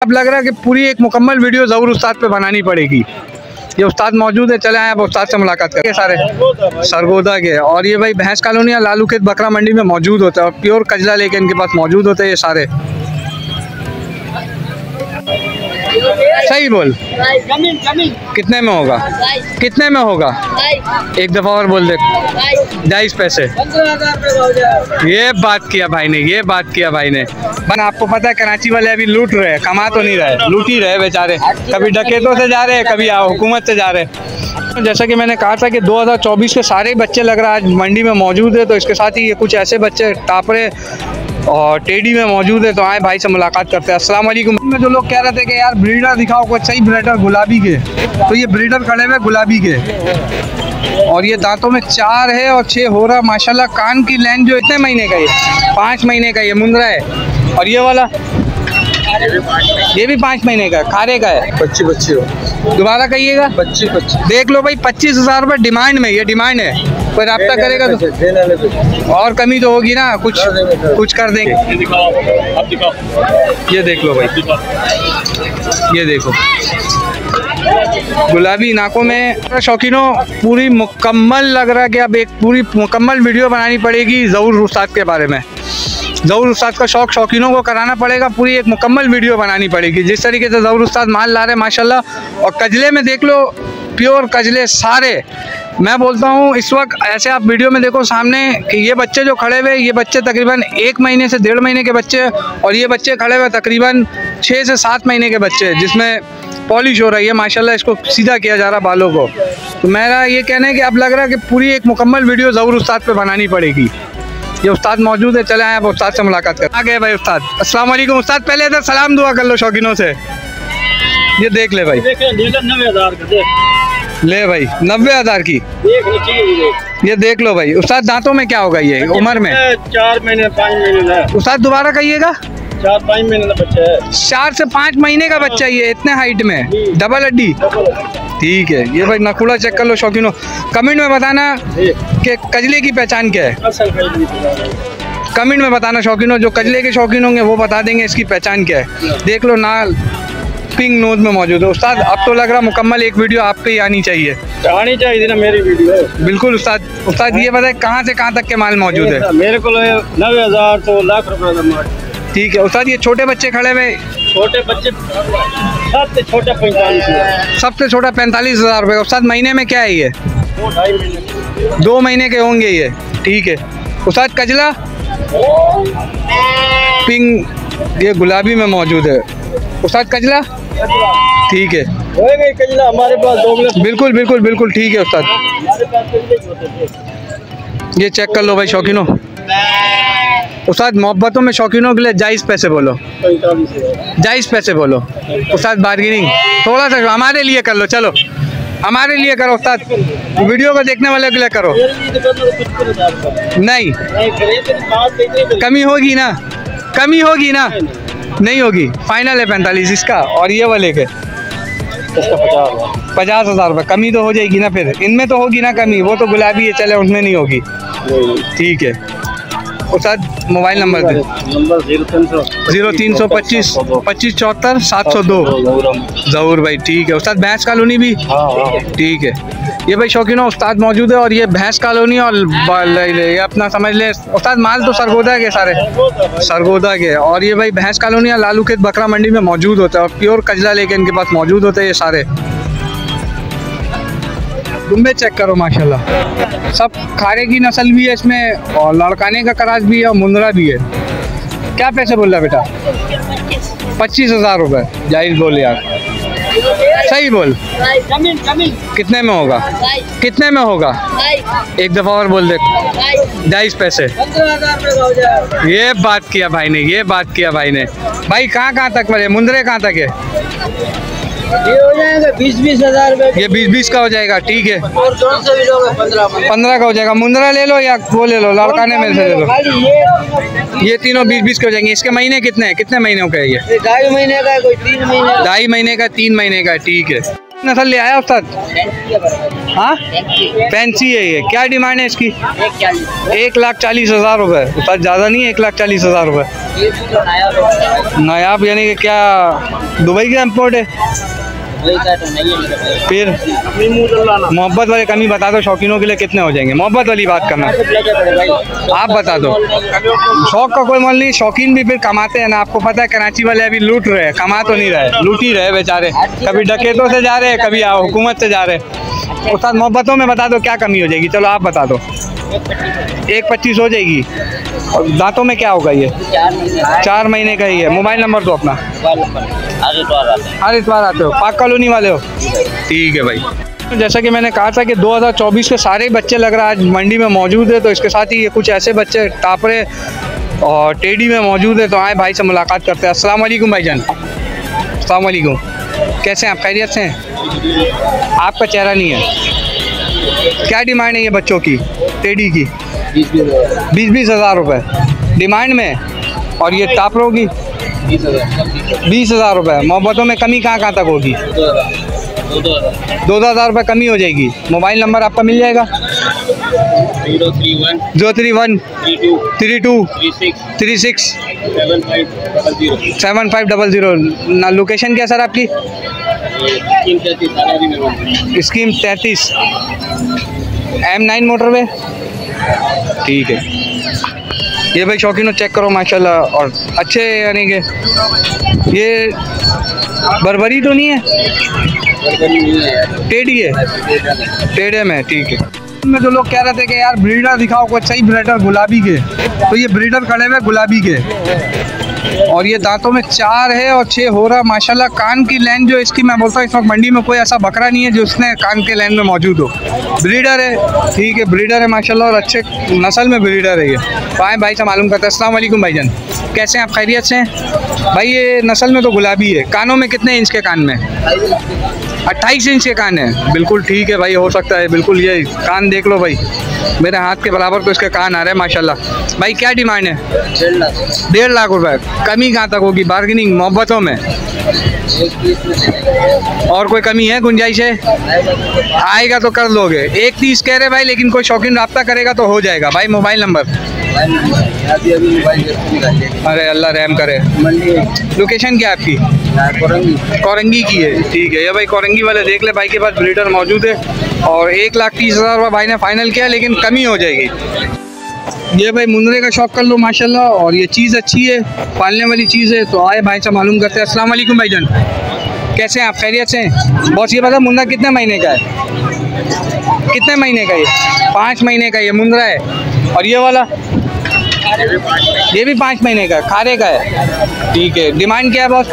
अब लग रहा है कि पूरी एक मुकम्मल वीडियो ज़रूर उस्ताद पे बनानी पड़ेगी। ये उस्ताद मौजूद है, चले आए अब उस्ताद से मुलाकात करके। सारे सरगोदा के, और ये भाई भैंस कॉलोनी या लालू खेत बकरा मंडी में मौजूद होता है और प्योर कजला लेके इनके पास मौजूद होते हैं ये सारे। सही बोल, कितने में होगा? कितने में होगा? एक दफ़ा और बोल दे। 22 पैसे। ये बात किया भाई ने, ये बात किया भाई ने। बन आपको पता है कराची वाले अभी लूट रहे हैं, कमा तो नहीं रहे, लूट ही रहे बेचारे। कभी डकैतों से जा रहे हैं, कभी हुकूमत से जा रहे हैं। जैसा कि मैंने कहा था कि 2024 के सारे बच्चे लग रहा है आज मंडी में मौजूद है, तो इसके साथ ही ये कुछ ऐसे बच्चे टापरे और टेडी में मौजूद है। तो आए भाई से मुलाकात करते हैं। अस्सलाम वालेकुम। में जो लोग कह रहे थे कि यार ब्रीडर दिखाओ कोई सही ब्रीडर गुलाबी के, तो ये ब्रीडर खड़े हुए गुलाबी के, और ये दांतों में 4 है और 6 हो रहा माशाल्लाह। कान की लेंथ जो इतने महीने का है, 5 महीने का ये मुंद्रा है। और ये वाला ये भी 5 महीने का खारे का है। 25 हो, दोबारा कहिएगा। 25 देख लो भाई, 25,000 रुपये डिमांड में, ये डिमांड है। कोई रब्ता करेगा तो और कमी तो होगी ना, कुछ कर देंगे। ये देख लो भाई, ये देखो गुलाबी नाकों में। शौकीनों पूरी मुकम्मल लग रहा है कि अब एक पूरी मुकम्मल वीडियो बनानी पड़ेगी ज़रूर उस्ताद के बारे में। ज़रूर उस्ताद का शौकीनों को कराना पड़ेगा, पूरी एक मुकम्मल वीडियो बनानी पड़ेगी। जिस तरीके से ज़रूर उस्ताद माल ला रहे हैं माशाल्लाह, और कजले में देख लो प्योर कजले सारे। मैं बोलता हूँ इस वक्त ऐसे आप वीडियो में देखो सामने कि ये बच्चे जो खड़े हुए, ये बच्चे तकरीबन 1 महीने से 1.5 महीने के बच्चे, और ये बच्चे खड़े हुए तकरीबन 6 से 7 महीने के बच्चे, जिसमें पॉलिश हो रही है माशाल्लाह, इसको सीधा किया जा रहा बालों को। तो मेरा ये कहना है कि अब लग रहा है कि पूरी एक मुकम्मल वीडियो ज़रूर उस्ताद पे बनानी पड़ेगी। ये उस्ताद मौजूद है, चले आए अब उस्ताद से मुलाकात कर। आ गए भाई उस्ताद। अस्सलाम वालेकुम उस्ताद, पहले इधर सलाम दुआ कर लो शौकीनों से। ये देख ले भाई, 90,000 का ले भाई 90,000 की। ये देख लो भाई उस्ताद, दांतों में क्या होगा ये उम्र में? 4 महीने 5 महीने। उस्ताद दोबारा कहिएगा। 4-5 महीने का बच्चा है। 4 से 5 महीने का बच्चा ये, इतने हाइट में, डबल हड्डी। ठीक है, ये भाई नखुड़ा चेक कर लो शौकीनों। कमेंट में बताना कि कजले की पहचान क्या है। कमेंट में बताना शौकीनों, जो कजले के शौकीन होंगे वो बता देंगे इसकी पहचान क्या है। देख लो नाल पिंक नोज में मौजूद है। उस्ताद अब तो लग रहा मुकम्मल एक वीडियो आप पे ही आनी चाहिए ना मेरी वीडियो। बिल्कुल उस्ताद। उस्ताद ये बताए कहाँ से कहाँ तक के माल मौजूद है? मेरे को 90,000 तो लाख रुपए का माल। ठीक है उस्ताद, ये छोटे बच्चे खड़े हुए, छोटे बच्चे सबसे छोटा 45,000। सबसे छोटा 45,000 रुपये। उस्ताद महीने में क्या है ये? 2 महीने के होंगे ये। ठीक है उस्ताद, कजला पिंक ये गुलाबी में मौजूद है। उस्ताद कजला ठीक है, कजला हमारे पास 2 मिनट। बिल्कुल बिल्कुल बिल्कुल ठीक है उस्ताद। ये चेक कर लो भाई शौकीनों। उस्ताद मोहब्बतों में शौकीनों के लिए जायज़ पैसे बोलो, जायज़ पैसे बोलो उस्ताद। बार्गेनिंग थोड़ा सा हमारे लिए कर लो, चलो हमारे लिए करो उस्ताद, वीडियो को देखने वाले के लिए करो। नहीं कमी होगी ना, कमी होगी ना? नहीं होगी, फाइनल है 45 इसका। और ये वाले के 50,000 रुपये। कमी तो हो जाएगी ना फिर, इनमें तो होगी ना कमी, वो तो गुलाबी है, चले उनमें नहीं होगी। ठीक है उस्ताद, मोबाइल नंबर दे। 0325 2574 702 ज़हूर भाई। ठीक है उस्ताद, भैंस कॉलोनी भी ठीक है। ये भाई शौकीनों उस्ताद मौजूद है, और ये भैंस कॉलोनी और ये अपना समझ ले उस्ताद माल तो सरगोदा के सारे, सरगोदा के, और ये भाई भैंस कॉलोनी या लालू खेत बकरा मंडी में मौजूद होता है और प्योर कजला लेके इनके पास मौजूद होते हैं ये सारे। दुम्बे चेक करो माशाल्लाह, सब खारे की नस्ल भी है इसमें, और लड़काने का कराज भी है और मुंद्रा भी है। क्या पैसे बोल रहा बेटा? 25,000 रुपये। जायज़ बोल यार, सही बोल। कितने में होगा? कितने में होगा? एक दफ़ा और बोल दे। 22 पैसे। ये बात किया भाई ने, ये बात किया भाई ने। भाई कहाँ तक बने मुंद्रे, कहाँ तक है? ये हो जाएगा 20-20 हज़ार रुपये। ये 20-20 का हो जाएगा। ठीक है, और कौन सा भी लोगे 15 का हो जाएगा। मुंद्रा ले लो या वो ले लो, लड़काने में से ले लो। ये तीनों 20-20 के हो जाएंगे। इसके महीने कितने हैं, कितने महीनों का है ये? 2.5 महीने का है, कोई 3 महीने। 2.5 महीने का, 3 महीने का। ठीक है नस्ल ले आया उस्ताद? हाँ, फैंसी है ये। क्या डिमांड है इसकी? 1,40,000 रुपये। उस्ताद ज़्यादा नहीं है? 1,40,000 रुपये। नायाब यानी कि क्या दुबई का इम्पोर्ट है? फिर मोहब्बत वाले कमी बता दो, शौकीनों के लिए कितने हो जाएंगे? मोहब्बत वाली बात करना, आप बता दो। शौक का कोई मोल नहीं, शौकीन भी फिर कमाते हैं ना। आपको पता है कराची वाले अभी लूट रहे हैं, कमा तो नहीं रहे, लूट ही रहे बेचारे। कभी डकैतों से जा रहे हैं, कभी हुकूमत से जा रहे हैं। उस्ताद मोहब्बतों में बता दो क्या कमी हो जाएगी? चलो आप बता दो। 1,25 हो जाएगी। और दांतों में क्या होगा? ये 4 महीने का ही है। मोबाइल नंबर दो अपना। हर इतवार आते हो? पाक कॉलोनी वाले हो? ठीक है भाई। जैसा कि मैंने कहा था कि 2024 के सारे बच्चे लग रहा है आज मंडी में मौजूद है, तो इसके साथ ही ये कुछ ऐसे बच्चे टापरे और टेडी में मौजूद है। तो आए भाई से मुलाकात करते हैं। अस्सलाम वालेकुम भाईजान। अस्सलाम वालेकुम, कैसे हैं आप? खैरियत से हैं? आपका चेहरा नहीं है। क्या डिमांड है ये बच्चों की टेडी की? 20,000 रुपये डिमांड में। और ये टापरों की 20,000 रुपये। मोहब्बतों में कमी कहाँ तक होगी? 2,000 रुपये कमी हो जाएगी। मोबाइल नंबर आपका मिल जाएगा? 031 32 36 7500। ना लोकेशन क्या सर आपकी? Scheme 33 M9 motorway. ठीक है। ये भाई शौकीनों चेक करो माशाल्लाह, और अच्छे यानी कि ये बर्बरी तो नहीं है? टेडी है, टेढ़े में। ठीक है। में जो लोग कह रहे थे कि यार ब्रीडर दिखाओ कोई सही ब्रीडर गुलाबी के, तो ये ब्रीडर खड़े हुए गुलाबी के, और ये दांतों में 4 है और 6 हो रहा माशाल्लाह। कान की लाइन जो इसकी, मैं बोलता हूँ इस वक्त मंडी में कोई ऐसा बकरा नहीं है जो उसने कान के लाइन में मौजूद हो। ब्रीडर है, ठीक है, ब्रीडर है माशाल्लाह, और अच्छे नस्ल में ब्रीडर है ये। तो आए भाई से मालूम करते हैं। अस्सलाम वालेकुम भाईजान, कैसे हैं आप? खैरियत से हैं भाई? ये नस्ल में तो गुलाबी है। कानों में कितने इंच के कान में? 28 इंच के कान है। बिल्कुल ठीक है भाई, हो सकता है बिल्कुल। ये कान देख लो भाई, मेरे हाथ के बराबर तो इसके कान आ रहे हैं माशाल्लाह। भाई क्या डिमांड है? 1.5 लाख रुपए। कमी कहाँ तक होगी? बार्गेनिंग मोहब्बतों में और कोई कमी है? गुंजाइश है? आएगा तो कर लोगे? 1,30 कह रहे भाई, लेकिन कोई शौकीन रब्ता करेगा तो हो जाएगा। भाई मोबाइल नंबर? अरे अल्लाह रहम करे। लोकेशन क्या है आपकी? कोरंगी की है। ठीक है। ये भाई कोरंगी वाले देख ले, भाई के पास ब्रीडर मौजूद है, और 1,30,000 रुपये भाई ने फाइनल किया, लेकिन कमी हो जाएगी। ये भाई मुंदरे का शौक कर लो माशाल्लाह, और ये चीज़ अच्छी है, पालने वाली चीज़ है। तो आए भाई से मालूम करते हैं। अस्सलाम वालेकुम भाईजान, कैसे हैं आप? खैरियत से हैं? बॉस ये बता, मुंदरा कितने महीने का है? कितने महीने का? ये 5 महीने का ये मुंदरा है। और ये वाला? ये भी 5 महीने का, खारे का है। ठीक है। डिमांड क्या है बॉस?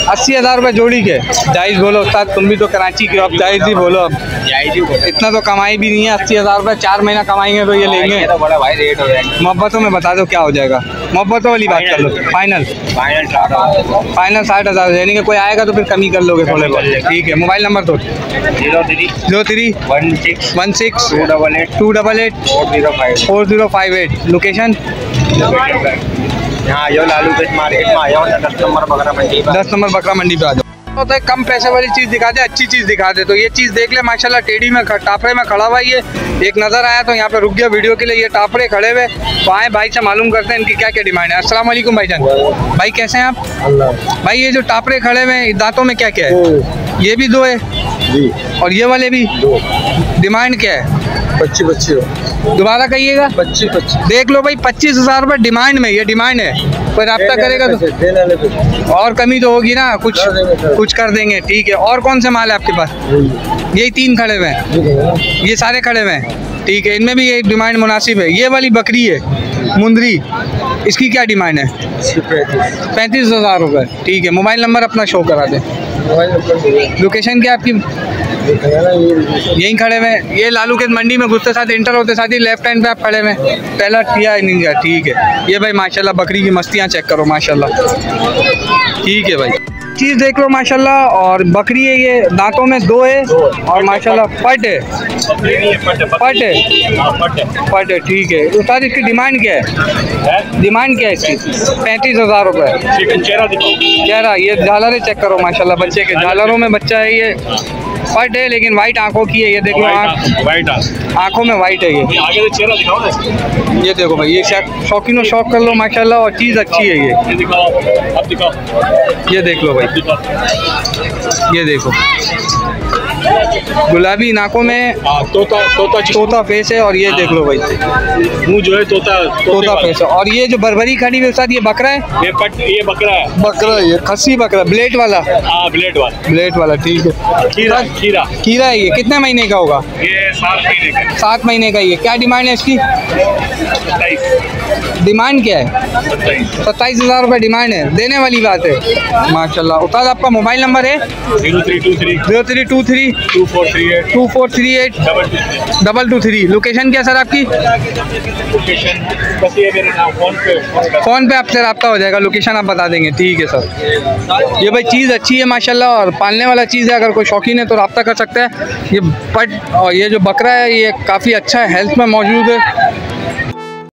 80,000 रुपये जोड़ी के। जायज़ बोलो उस्ताद, तुम भी तो कराची के हो, अब जायज़ ही बोलो। अब इतना तो कमाई भी नहीं है। 80,000 रुपये 4 महीना कमाएंगे तो ये लेंगे तो बड़ा भाई रेट हो जाएगा। मोहब्बतों में बता दो क्या हो जाएगा? मोहब्बतों वाली बात कर लो। फाइनल 60,000, यानी कि कोई आएगा तो फिर कमी कर लोगे थोड़े बहुत। ठीक है। मोबाइल नंबर दो। 03 16 288 4058। लोकेशन? यहाँ यो लालूगंज मार्केट में आया हूँ, 10 नंबर बकरा मंडी पे। 10 नंबर बकरा मंडी पे आ जाओ। होता है कम पैसे वाली चीज़ दिखा दे, अच्छी चीज़ दिखा दे। तो ये चीज़ देख ले माशाल्लाह, टेडी में टापरे में खड़ा हुआ ये एक नज़र आया तो यहाँ पे रुक गया वीडियो के लिए। ये टापरे खड़े हुए, तो आए भाई से मालूम करते हैं इनकी क्या क्या डिमांड है। अस्सलाम वालेकुम भाईजान, भाई कैसे हैं आप? भाई ये जो टापरे खड़े हुए दांतों में क्या क्या है? ये भी 2 है जी, और ये वाले भी 2। डिमांड क्या है? 25। दोबारा कहिएगा। 25। देख लो भाई, 25,000 रुपये डिमांड में। ये डिमांड है, कोई रब्ता करेगा तो और कमी तो होगी ना, कुछ कर देंगे। ठीक है। और कौन से माल है आपके पास? यही 3 खड़े हुए हैं, ये सारे खड़े हुए हैं। ठीक है। इनमें भी ये डिमांड मुनासिब है। ये वाली बकरी है मुंदरी, इसकी क्या डिमांड है? 35,000 रुपये। ठीक है। मोबाइल नंबर अपना शो करा दें। लोकेशन क्या आपकी? यहीं खड़े हुए। ये लालू के मंडी में घुसते साथ इंटर होते साथ ही लेफ्ट हैंड पे आप खड़े हुए, पहला किया नहीं गया। ठीक है। ये भाई माशाल्लाह बकरी की मस्तियाँ चेक करो माशाल्लाह। ठीक है भाई। चीज़ देख लो माशाल्लाह। और बकरी है ये, दांतों में 2 है और माशाल्लाह पट है। पट है, ठीक है। उस्ताद इसकी डिमांड क्या है? डिमांड क्या है इसकी? 35,000 रुपये। चेहरा ये झालरें चेक करो माशाल्लाह, बच्चे के झालरों में बच्चा है ये। पट है लेकिन वाइट आंखों की है, ये देखो आंखों में वाइट है ये। आगे से चेहरा दिखाओ ना। ये देखो भाई, ये शौकीनों शौक कर लो माशाल्लाह, और चीज़ अच्छी है ये। दिखाओ, अब दिखाओ। ये देख लो भाई, ये देखो गुलाबी नाकों में तोता फेस है। और ये देख लो भाई, मुंह जो है तोता फेस है। और ये जो बर्बरी खड़ी हुई साथ, ये बकरा है? ये बकरा है। बकरा ये खस्सी बकरा, ब्लेड वाला? हाँ, ब्लेड वाला, ठीक है। खीरा है ये, कितने महीने का होगा? ये 7 महीने का। 7 महीने का। ये क्या डिमांड है इसकी? 27। डिमांड क्या है? 27,000 रुपये डिमांड है। देने वाली बात है माशाल्लाह। उस्ताद आपका मोबाइल नंबर है? 0323 2438 223। लोकेशन क्या सर आपकी? फ़ोन पे आपसे रब्ता हो जाएगा, लोकेशन आप बता देंगे, ठीक है सर। ये भाई चीज़ अच्छी है माशाल्लाह, और पालने वाला चीज़ है। अगर कोई शौकीन है तो रब्ता कर सकता है। ये पट और ये जो बकरा है ये काफ़ी अच्छा हेल्थ में मौजूद है।